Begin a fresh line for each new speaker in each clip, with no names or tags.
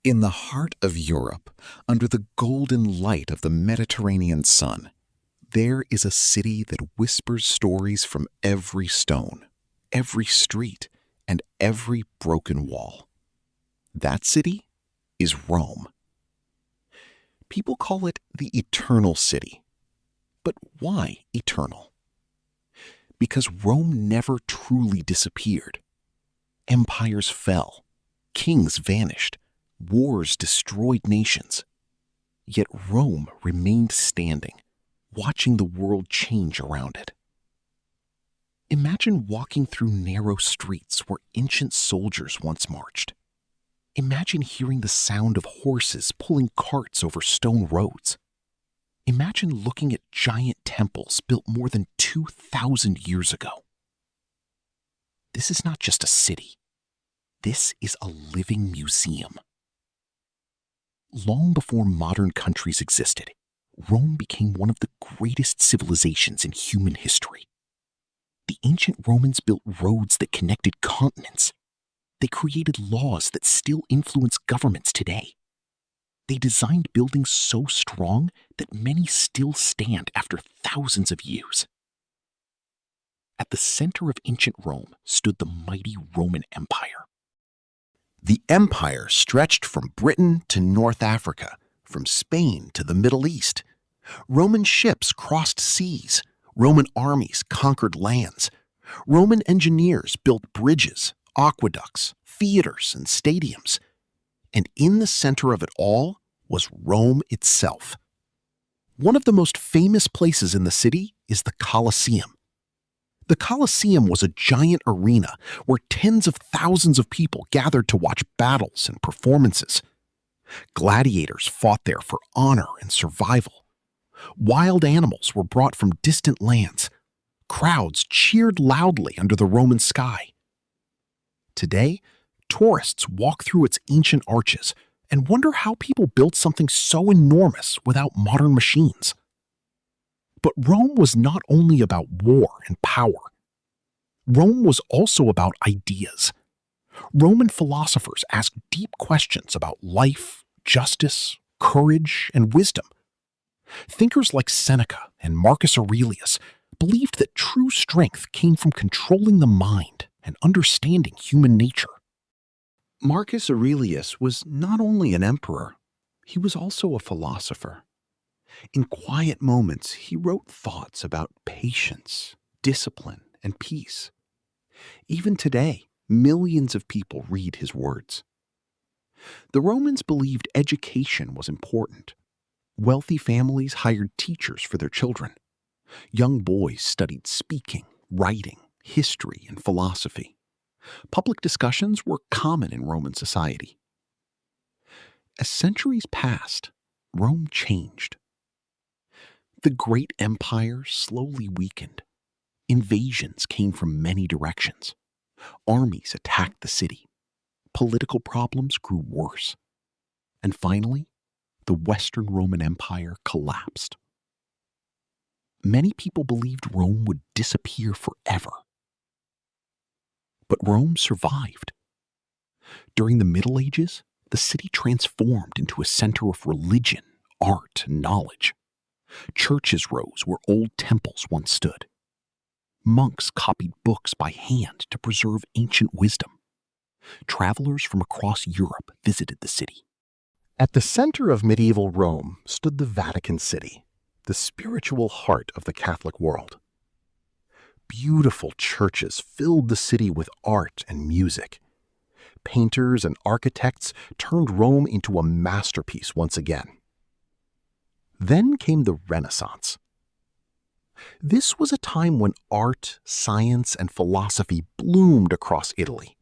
In the heart of Europe, under the golden light of the Mediterranean sun, there is a city that whispers stories from every stone, every street, and every broken wall. That city is Rome. People call it the Eternal City. But why eternal? Because Rome never truly disappeared. Empires fell, kings vanished, wars destroyed nations. Yet Rome remained standing, watching the world change around it. Imagine walking through narrow streets where ancient soldiers once marched. Imagine hearing the sound of horses pulling carts over stone roads. Imagine looking at giant temples built more than 2,000 years ago. This is not just a city. This is a living museum. Long before modern countries existed, Rome became one of the greatest civilizations in human history. The ancient Romans built roads that connected continents. They created laws that still influence governments today. They designed buildings so strong that many still stand after thousands of years. At the center of ancient Rome stood the mighty Roman Empire. The empire stretched from Britain to North Africa, from Spain to the Middle East. Roman ships crossed seas. Roman armies conquered lands. Roman engineers built bridges, aqueducts, theaters, and stadiums. And in the center of it all was Rome itself. One of the most famous places in the city is the Colosseum. The Colosseum was a giant arena where tens of thousands of people gathered to watch battles and performances. Gladiators fought there for honor and survival. Wild animals were brought from distant lands. Crowds cheered loudly under the Roman sky. Today, tourists walk through its ancient arches and wonder how people built something so enormous without modern machines. But Rome was not only about war and power. Rome was also about ideas. Roman philosophers asked deep questions about life, justice, courage, and wisdom. Thinkers like Seneca and Marcus Aurelius believed that true strength came from controlling the mind and understanding human nature. Marcus Aurelius was not only an emperor, he was also a philosopher. In quiet moments, he wrote thoughts about patience, discipline, and peace. Even today, millions of people read his words. The Romans believed education was important. Wealthy families hired teachers for their children. Young boys studied speaking, writing, history, and philosophy. Public discussions were common in Roman society. As centuries passed, Rome changed. The great empire slowly weakened. Invasions came from many directions. Armies attacked the city. Political problems grew worse. And finally, the Western Roman Empire collapsed. Many people believed Rome would disappear forever. But Rome survived. During the Middle Ages, the city transformed into a center of religion, art, and knowledge. Churches rose where old temples once stood. Monks copied books by hand to preserve ancient wisdom. Travelers from across Europe visited the city. At the center of medieval Rome stood the Vatican City, the spiritual heart of the Catholic world. Beautiful churches filled the city with art and music. Painters and architects turned Rome into a masterpiece once again. Then came the Renaissance. This was a time when art, science, and philosophy bloomed across Italy.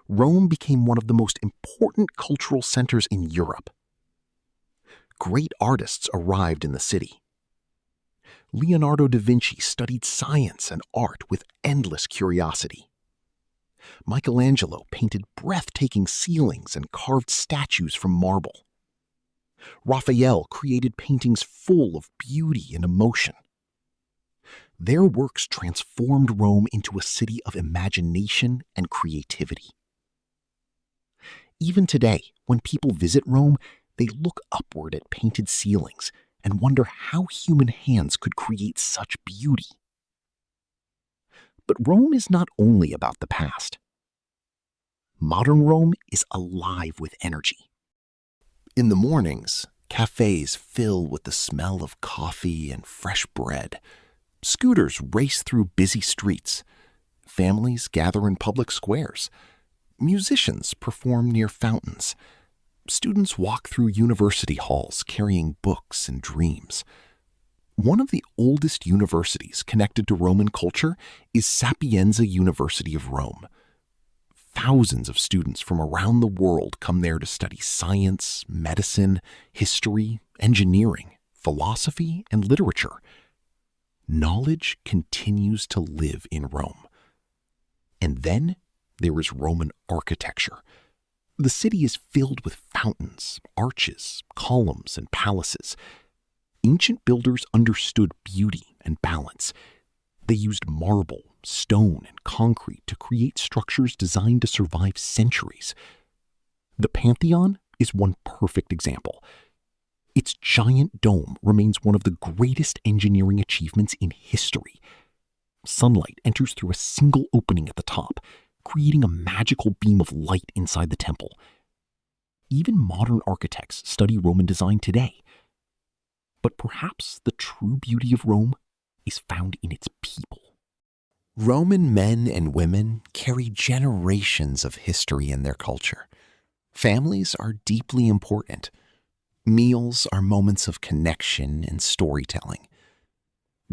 Rome became one of the most important cultural centers in Europe. Great artists arrived in the city. Leonardo da Vinci studied science and art with endless curiosity. Michelangelo painted breathtaking ceilings and carved statues from marble. Raphael created paintings full of beauty and emotion. Their works transformed Rome into a city of imagination and creativity. Even today, when people visit Rome, they look upward at painted ceilings and wonder how human hands could create such beauty. But Rome is not only about the past. Modern Rome is alive with energy. In the mornings, cafes fill with the smell of coffee and fresh bread. Scooters race through busy streets. Families gather in public squares. Musicians perform near fountains. Students walk through university halls carrying books and dreams. One of the oldest universities connected to Roman culture is Sapienza University of Rome. Thousands of students from around the world come there to study science, medicine, history, engineering, philosophy, and literature. Knowledge continues to live in Rome. And then there is Roman architecture. The city is filled with fountains, arches, columns, and palaces. Ancient builders understood beauty and balance. They used marble, stone, and concrete to create structures designed to survive centuries. The Pantheon is one perfect example. Its giant dome remains one of the greatest engineering achievements in history. Sunlight enters through a single opening at the top, creating a magical beam of light inside the temple. Even modern architects study Roman design today. But perhaps the true beauty of Rome is found in its people. Roman men and women carry generations of history in their culture. Families are deeply important. Meals are moments of connection and storytelling.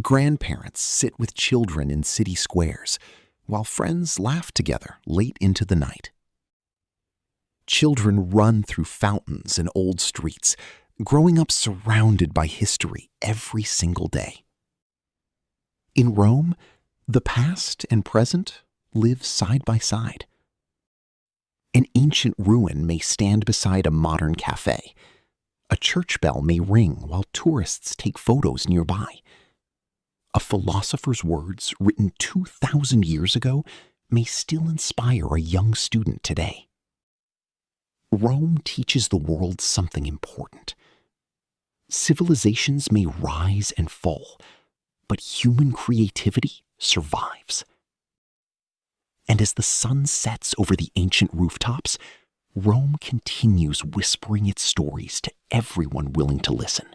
Grandparents sit with children in city squares, while friends laugh together late into the night. Children run through fountains and old streets, growing up surrounded by history every single day. In Rome, the past and present live side by side. An ancient ruin may stand beside a modern cafe. A church bell may ring while tourists take photos nearby. A philosopher's words written 2,000 years ago may still inspire a young student today. Rome teaches the world something important. Civilizations may rise and fall, but human creativity survives. And as the sun sets over the ancient rooftops, Rome continues whispering its stories to everyone willing to listen.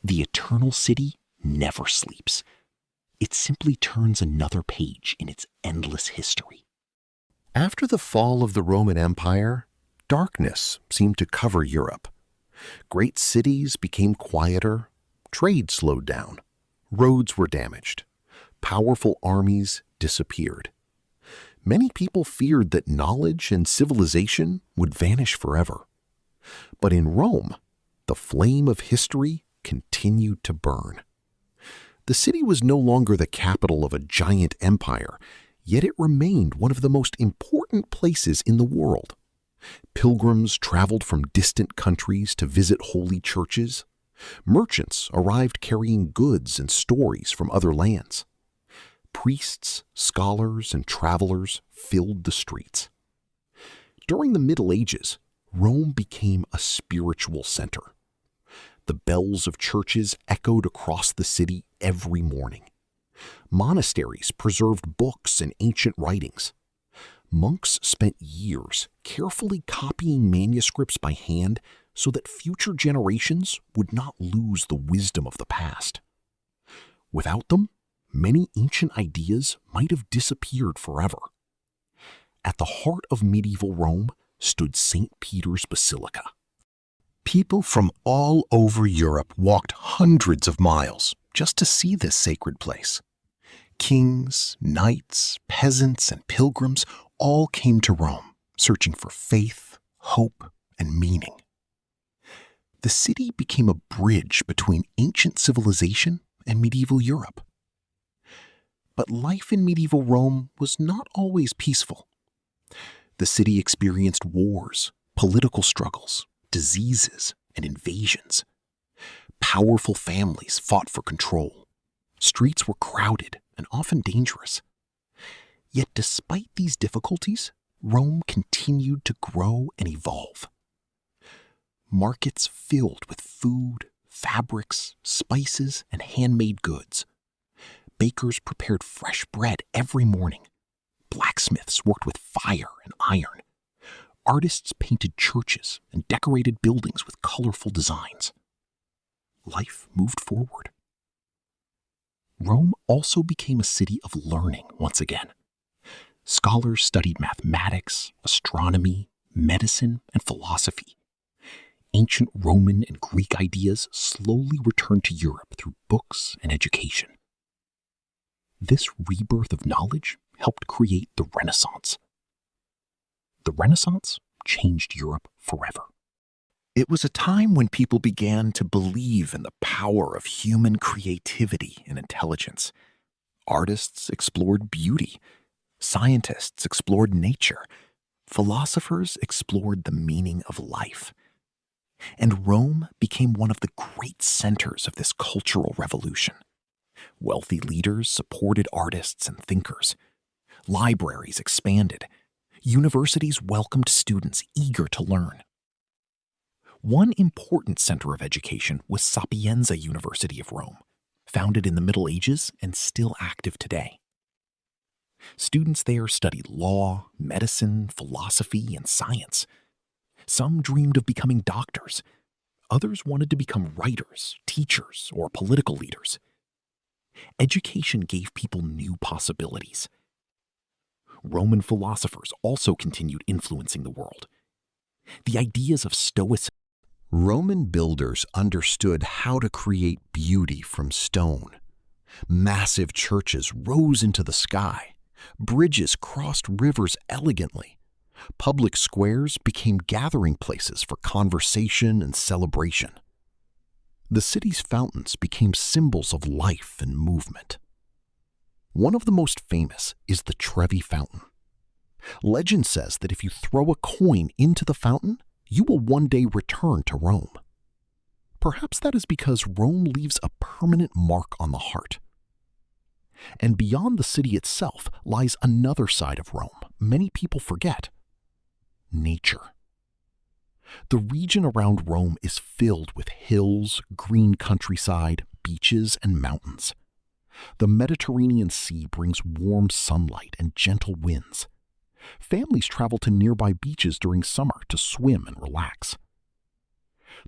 The eternal city never sleeps. It simply turns another page in its endless history. After the fall of the Roman Empire, darkness seemed to cover Europe. Great cities became quieter, trade slowed down, roads were damaged, powerful armies disappeared. Many people feared that knowledge and civilization would vanish forever. But in Rome, the flame of history continued to burn. The city was no longer the capital of a giant empire, yet it remained one of the most important places in the world. Pilgrims traveled from distant countries to visit holy churches. Merchants arrived carrying goods and stories from other lands. Priests, scholars, and travelers filled the streets. During the Middle Ages, Rome became a spiritual center. The bells of churches echoed across the city every morning. Monasteries preserved books and ancient writings. Monks spent years carefully copying manuscripts by hand so that future generations would not lose the wisdom of the past. Without them, many ancient ideas might have disappeared forever. At the heart of medieval Rome stood St. Peter's Basilica. People from all over Europe walked hundreds of miles just to see this sacred place. Kings, knights, peasants, and pilgrims all came to Rome, searching for faith, hope, and meaning. The city became a bridge between ancient civilization and medieval Europe. But life in medieval Rome was not always peaceful. The city experienced wars, political struggles, diseases, and invasions. Powerful families fought for control. Streets were crowded and often dangerous. Yet despite these difficulties, Rome continued to grow and evolve. Markets filled with food, fabrics, spices, and handmade goods. Bakers prepared fresh bread every morning. Blacksmiths worked with fire and iron. Artists painted churches and decorated buildings with colorful designs. Life moved forward. Rome also became a city of learning once again. Scholars studied mathematics, astronomy, medicine, and philosophy. Ancient Roman and Greek ideas slowly returned to Europe through books and education. This rebirth of knowledge helped create the Renaissance. The Renaissance changed Europe forever. It was a time when people began to believe in the power of human creativity and intelligence. Artists explored beauty. Scientists explored nature. Philosophers explored the meaning of life. And Rome became one of the great centers of this cultural revolution. Wealthy leaders supported artists and thinkers. Libraries expanded. Universities welcomed students eager to learn. One important center of education was Sapienza University of Rome, founded in the Middle Ages and still active today. Students there studied law, medicine, philosophy, and science. Some dreamed of becoming doctors. Others wanted to become writers, teachers, or political leaders. Education gave people new possibilities. Roman philosophers also continued influencing the world. The ideas of Stoicism. Roman builders understood how to create beauty from stone. Massive churches rose into the sky. Bridges crossed rivers elegantly. Public squares became gathering places for conversation and celebration. The city's fountains became symbols of life and movement. One of the most famous is the Trevi Fountain. Legend says that if you throw a coin into the fountain, you will one day return to Rome. Perhaps that is because Rome leaves a permanent mark on the heart. And beyond the city itself lies another side of Rome many people forget: nature. The region around Rome is filled with hills, green countryside, beaches, and mountains. The Mediterranean Sea brings warm sunlight and gentle winds. Families travel to nearby beaches during summer to swim and relax.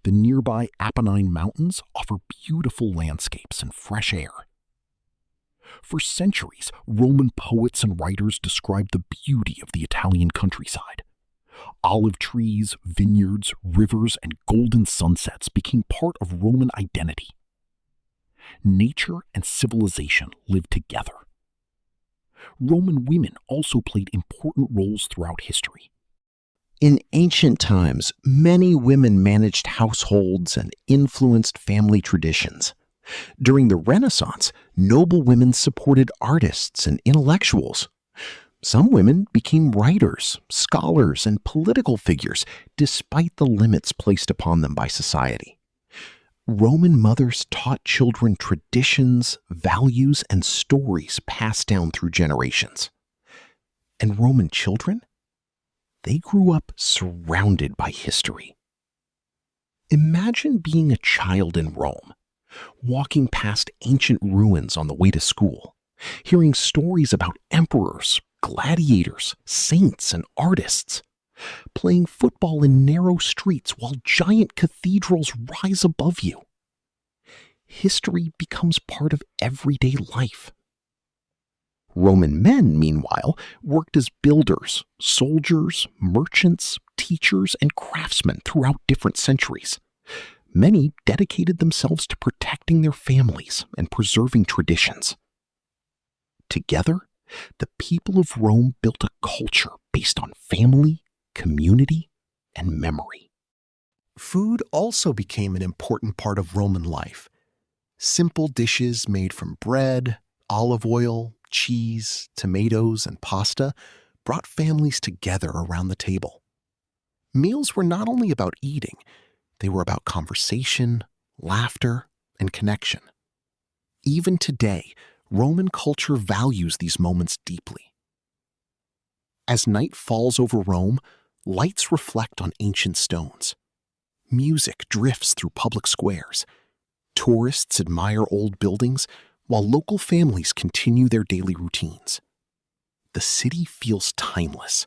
The nearby Apennine Mountains offer beautiful landscapes and fresh air. For centuries, Roman poets and writers described the beauty of the Italian countryside. Olive trees, vineyards, rivers, and golden sunsets became part of Roman identity. Nature and civilization lived together. Roman women also played important roles throughout history. In ancient times, many women managed households and influenced family traditions. During the Renaissance, noble women supported artists and intellectuals. Some women became writers, scholars, and political figures, despite the limits placed upon them by society. Roman mothers taught children traditions, values, and stories passed down through generations. And Roman children? They grew up surrounded by history. Imagine being a child in Rome, walking past ancient ruins on the way to school, hearing stories about emperors, gladiators, saints, and artists, playing football in narrow streets while giant cathedrals rise above you. History becomes part of everyday life. Roman men, meanwhile, worked as builders, soldiers, merchants, teachers, and craftsmen throughout different centuries. Many dedicated themselves to protecting their families and preserving traditions. Together, the people of Rome built a culture based on family, community, and memory. Food also became an important part of Roman life. Simple dishes made from bread, olive oil, cheese, tomatoes, and pasta brought families together around the table. Meals were not only about eating, they were about conversation, laughter, and connection. Even today, Roman culture values these moments deeply. As night falls over Rome, lights reflect on ancient stones. Music drifts through public squares. Tourists admire old buildings, while local families continue their daily routines. The city feels timeless.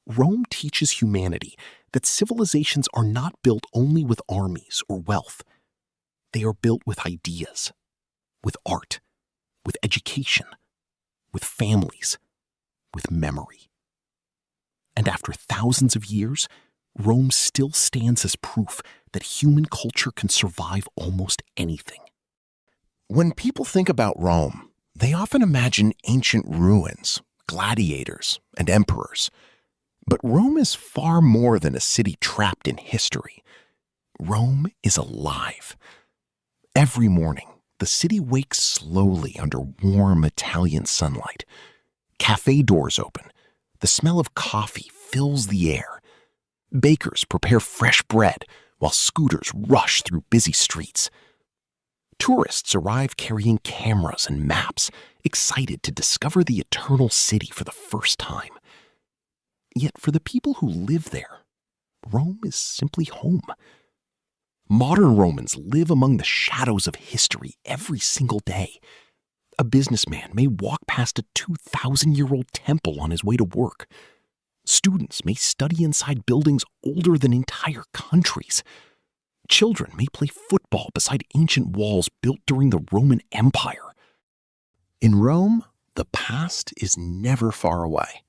Rome teaches humanity that civilizations are not built only with armies or wealth. They are built with ideas, with art, with education, with families, with memory. And after thousands of years, Rome still stands as proof that human culture can survive almost anything. When people think about Rome, they often imagine ancient ruins, gladiators, and emperors. But Rome is far more than a city trapped in history. Rome is alive. Every morning, the city wakes slowly under warm Italian sunlight. Cafe doors open. The smell of coffee fills the air. Bakers prepare fresh bread while scooters rush through busy streets. Tourists arrive carrying cameras and maps, excited to discover the eternal city for the first time. Yet for the people who live there, Rome is simply home. Modern Romans live among the shadows of history every single day. A businessman may walk past a 2,000-year-old temple on his way to work. Students may study inside buildings older than entire countries. Children may play football beside ancient walls built during the Roman Empire. In Rome, the past is never far away.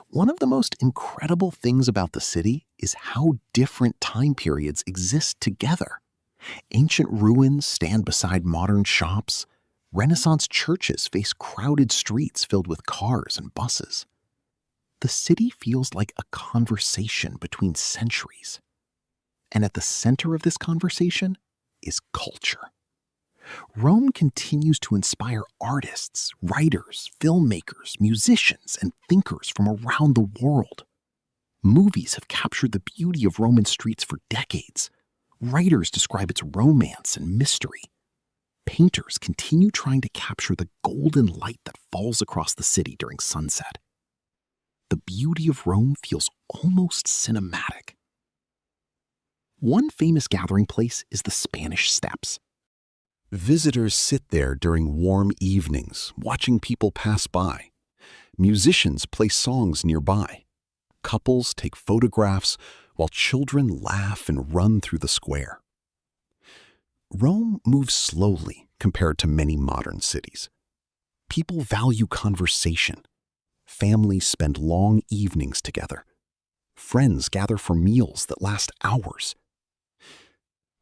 One of the most incredible things about the city is how different time periods exist together. Ancient ruins stand beside modern shops. Renaissance churches face crowded streets filled with cars and buses. The city feels like a conversation between centuries. And at the center of this conversation is culture. Rome continues to inspire artists, writers, filmmakers, musicians, and thinkers from around the world. Movies have captured the beauty of Roman streets for decades. Writers describe its romance and mystery. Painters continue trying to capture the golden light that falls across the city during sunset. The beauty of Rome feels almost cinematic. One famous gathering place is the Spanish Steps. Visitors sit there during warm evenings, watching people pass by. Musicians play songs nearby. Couples take photographs while children laugh and run through the square. Rome moves slowly compared to many modern cities. People value conversation. Families spend long evenings together. Friends gather for meals that last hours.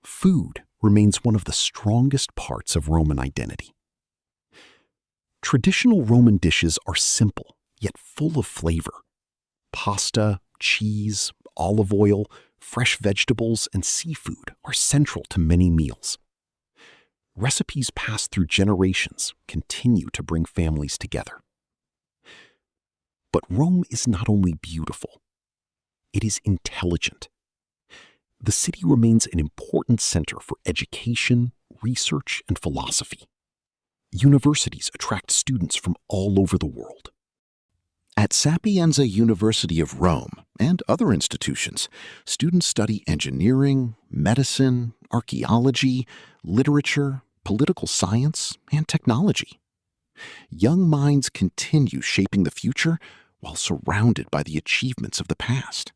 Food remains one of the strongest parts of Roman identity. Traditional Roman dishes are simple, yet full of flavor. Pasta, cheese, olive oil, fresh vegetables, and seafood are central to many meals. Recipes passed through generations continue to bring families together. But Rome is not only beautiful, it is intelligent. The city remains an important center for education, research, and philosophy. Universities attract students from all over the world. At Sapienza University of Rome and other institutions, students study engineering, medicine, archaeology, literature, political science, and technology. Young minds continue shaping the future while surrounded by the achievements of the past.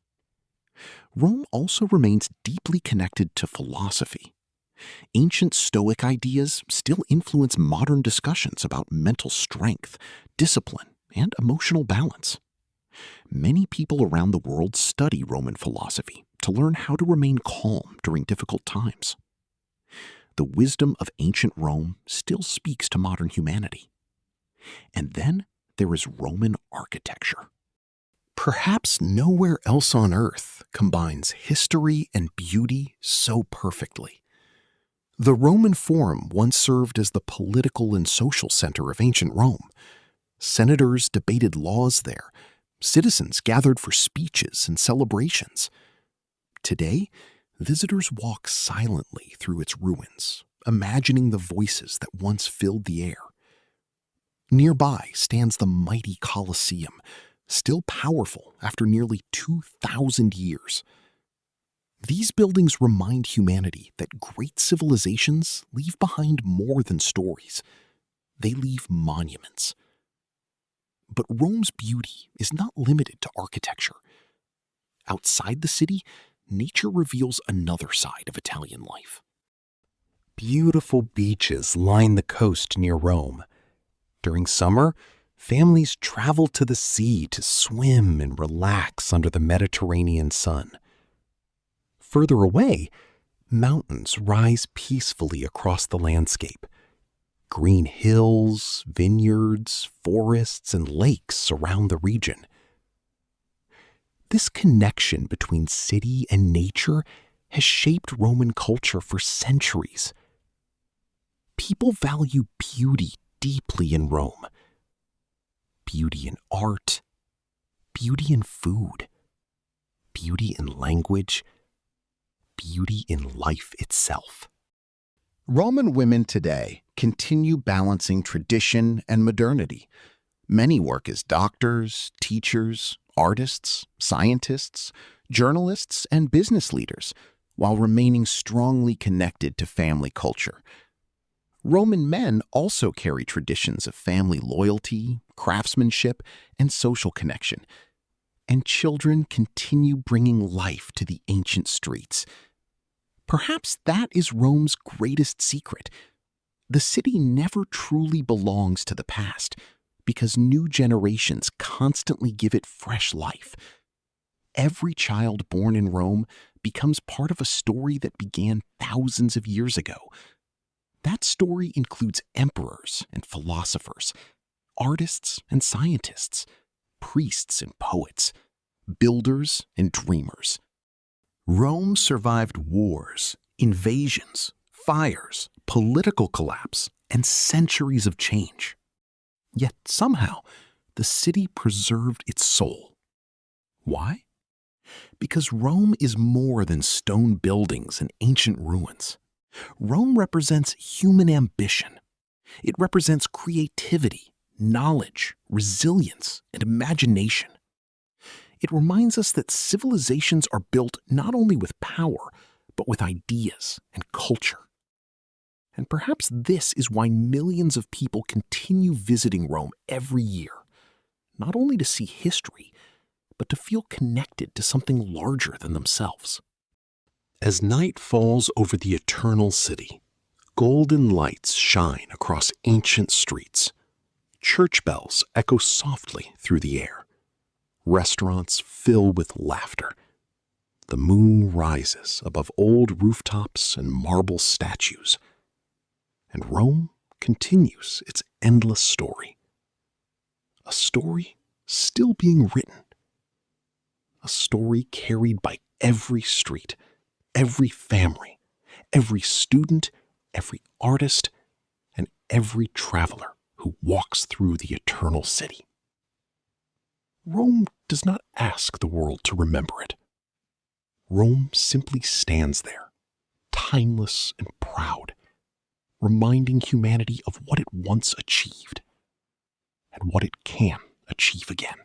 Rome also remains deeply connected to philosophy. Ancient Stoic ideas still influence modern discussions about mental strength, discipline, and emotional balance. Many people around the world study Roman philosophy to learn how to remain calm during difficult times. The wisdom of ancient Rome still speaks to modern humanity. And then there is Roman architecture. Perhaps nowhere else on earth combines history and beauty so perfectly. The Roman Forum once served as the political and social center of ancient Rome. Senators debated laws there. Citizens gathered for speeches and celebrations. Today, visitors walk silently through its ruins, imagining the voices that once filled the air. Nearby stands the mighty Colosseum, still powerful after nearly 2,000 years. These buildings remind humanity that great civilizations leave behind more than stories. They leave monuments. But Rome's beauty is not limited to architecture. Outside the city, nature reveals another side of Italian life. Beautiful beaches line the coast near Rome. During summer, families travel to the sea to swim and relax under the Mediterranean sun. Further away, mountains rise peacefully across the landscape. Green hills, vineyards, forests, and lakes surround the region. This connection between city and nature has shaped Roman culture for centuries. People value beauty deeply in Rome. Beauty in art, beauty in food, beauty in language, beauty in life itself.
Roman women today continue balancing tradition and modernity. Many work as doctors, teachers, artists, scientists, journalists, and business leaders, while remaining strongly connected to family culture. Roman men also carry traditions of family loyalty, craftsmanship, and social connection. And children continue bringing life to the ancient streets. Perhaps that is Rome's greatest secret. The city never truly belongs to the past because new generations constantly give it fresh life. Every child born in Rome becomes part of a story that began thousands of years ago. That story includes emperors and philosophers, artists and scientists, priests and poets, builders and dreamers. Rome survived wars, invasions, fires, political collapse, and centuries of change. Yet somehow, the city preserved its soul. Why? Because Rome is more than stone buildings and ancient ruins. Rome represents human ambition. It represents creativity, knowledge, resilience, and imagination. It reminds us that civilizations are built not only with power, but with ideas and culture. And perhaps this is why millions of people continue visiting Rome every year, not only to see history, but to feel connected to something larger than themselves. As night falls over the eternal city, golden lights shine across ancient streets. Church bells echo softly through the air. Restaurants fill with laughter. The moon rises above old rooftops and marble statues. And Rome continues its endless story. A story still being written. A story carried by every street, every family, every student, every artist, and every traveler who walks through the eternal city. Rome does not ask the world to remember it. Rome simply stands there, timeless and proud, reminding humanity of what it once achieved and what it can achieve again.